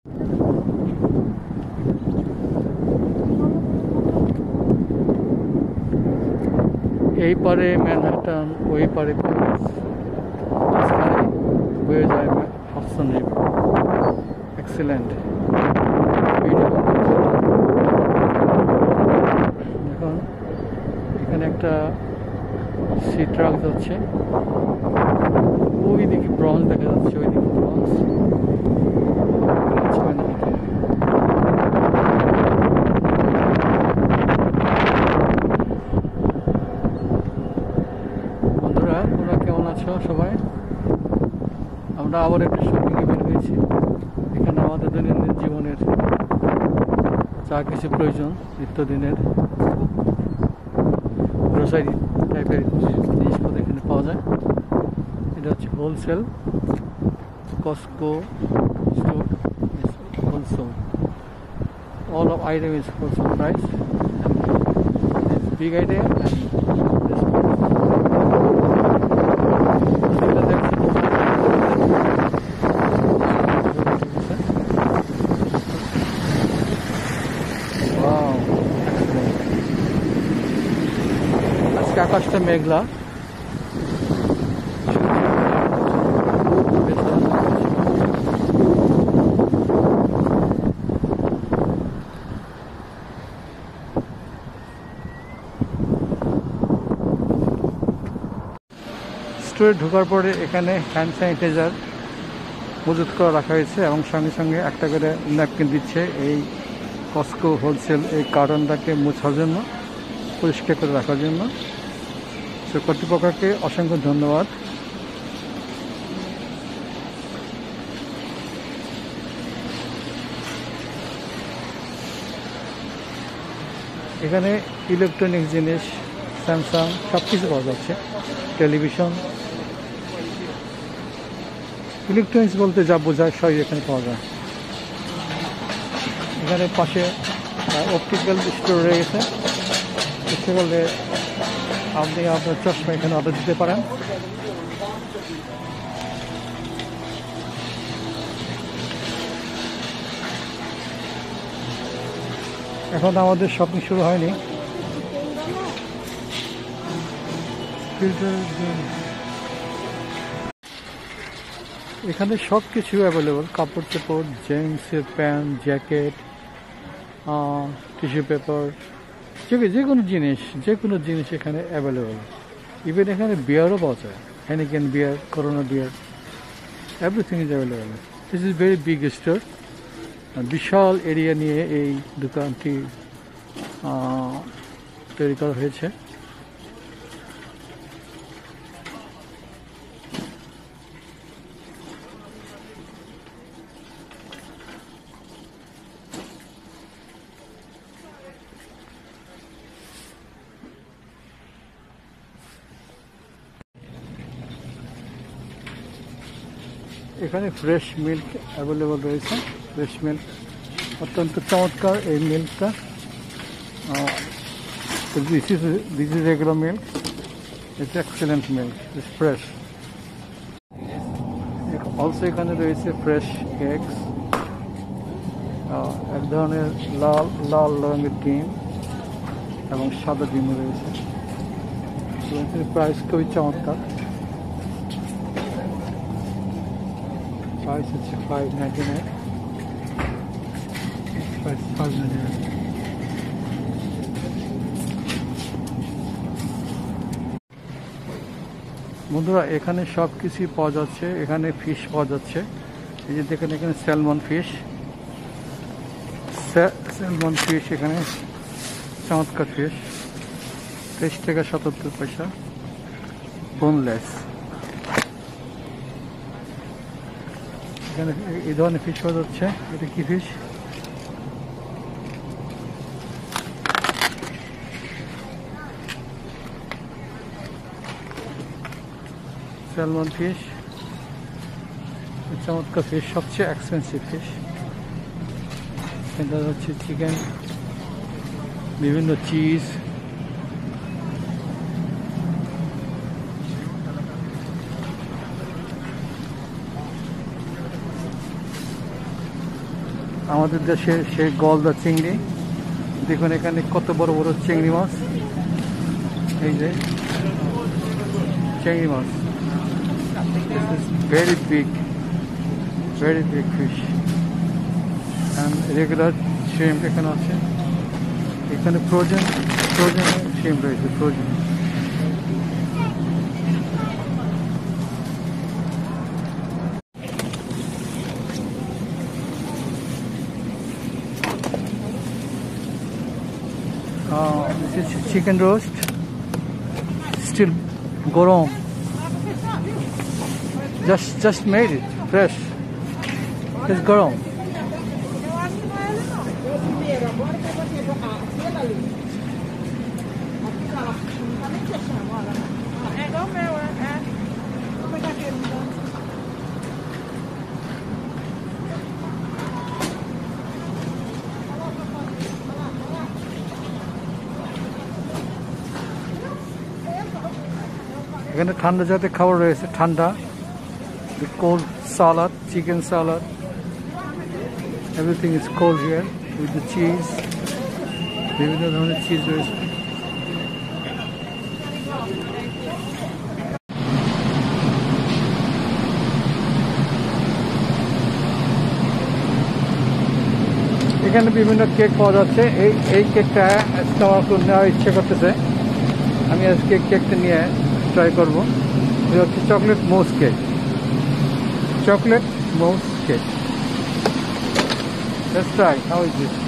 এই পারে ম্যানহাটন, ওই পারে কুইন্স, মাঝখানে বয়ে যায় হাডসন রিভার। এক্সেলেন্ট। এখন এখানে একটা সি ট্রাক যাচ্ছে, ওই দিকে ব্রঞ্জ দেখা যাচ্ছে, ওই দিকে ব্রঞ্জ। বন্ধুরা, তোমরা কেমন আছো সবাই? আমরা আবার একটা শপিংয়ে বের হয়েছি। এখানে আমাদের দৈনন্দিন জীবনের যা কিছু প্রয়োজন, নিত্যদিনের গ্রোসারি টাইপের জিনিসপত্র এখানে পাওয়া যায়। এটা হচ্ছে wholesale Costco store is wholesale. All of item is wholesale price. This big item and this price. Wow, excellent. আজকে আকাশটা মেঘলা। স্টোরে ঢোকার পরে এখানে হ্যান্ড স্যানিটাইজার মজুত করে রাখা হয়েছে এবং সঙ্গে সঙ্গে একটা করে ন্যাপকিন দিচ্ছে এই কস্কো হোলসেল এই কার্টনটাকে মোছার জন্য, পরিষ্কার করে রাখার জন্য। সে কর্তৃপক্ষকে অসংখ্য ধন্যবাদ। এখানে ইলেকট্রনিক্স জিনিস, স্যামসাং সব কিছু পাওয়া যাচ্ছে। টেলিভিশন, ইলেকট্রনিক্স বলতে যা বোঝায় সবই এখানে পাওয়া যায়। এখানে পাশে অপটিক্যাল স্টোর রয়ে গেছে। ইচ্ছে করলে আপনি আপনার চশমা এখানে অর্ডার দিতে পারেন। এখন আমাদের শপিং শুরু হয়নি। এখানে সব কিছু অ্যাভেলেবল, কাপড় চোপড়, জেন্টসের প্যান্ট, জ্যাকেট, টিস্যু পেপার, যে কোনো জিনিস এখানে অ্যাভেলেবল। ইভেন এখানে বিয়ারও পাওয়া যায়, Heineken beer, Corona beer, everything is available. This is very big store. বিশাল এরিয়া নিয়ে এই দোকানটি তৈরি করা হয়েছে। এখানে ফ্রেশ মিল্ক অ্যাভেলেবল রয়েছে। ফ্রেশ মিল্ক অত্যন্ত চমৎকার এই মিল্কটা। This is regular milk, it's excellent milk, it's fresh. Also এখানে রয়েছে ফ্রেশ এগস, এক ধরনের লাল রঙের ডিম এবং সাদা ডিম রয়েছে। প্রাইস খুবই চমৎকার। প্রাইস হচ্ছে $5.99। বন্ধুরা, এখানে সব কিছুই পাওয়া যাচ্ছে। এখানে ফিশ পাওয়া যাচ্ছে। এই যে দেখেন, এখানে স্যালমন ফিশ, এখানে চমৎকার ফিশ, 23 টাকা 77 পয়সা, বোনলেস। এখানে এই ধরনের ফিশ পাওয়া যাচ্ছে। এটা কি ফিশ? স্যালমন ফিশ, চমৎকার ফিশ, সবচেয়ে এক্সপেন্সিভ ফিশ। এটা হচ্ছে চিকেন, বিভিন্ন চিজ, আমাদের দেশের সেই গলদা চিংড়ি। দেখুন এখানে কত বড় বড় চিংড়ি মাছ, এই যে চিংড়ি মাছ, very big fish and regular shrimp এখানে আছে। এখানে ফ্রোজেন শ্রিম্প রয়েছে, frozen. This is chicken roast, still gorom. Just made it fresh. It's gorom. এখানে ঠান্ডা জাতের খাবার রয়েছে, ঠান্ডা cold salad, chicken salad, everything is cold here with the cheese, বিভিন্ন ধরনের চিজ রয়েছে। এখানে বিভিন্ন কেক পাওয়া যাচ্ছে। এই কেকটা আজকে আমার একটু নেওয়ার ইচ্ছে করতেছে, আমি আজকে কেকটা নিয়ে ট্রাই করবো। এটা হচ্ছে chocolate mousse cake, chocolate mousse cake. Let's try. How is it?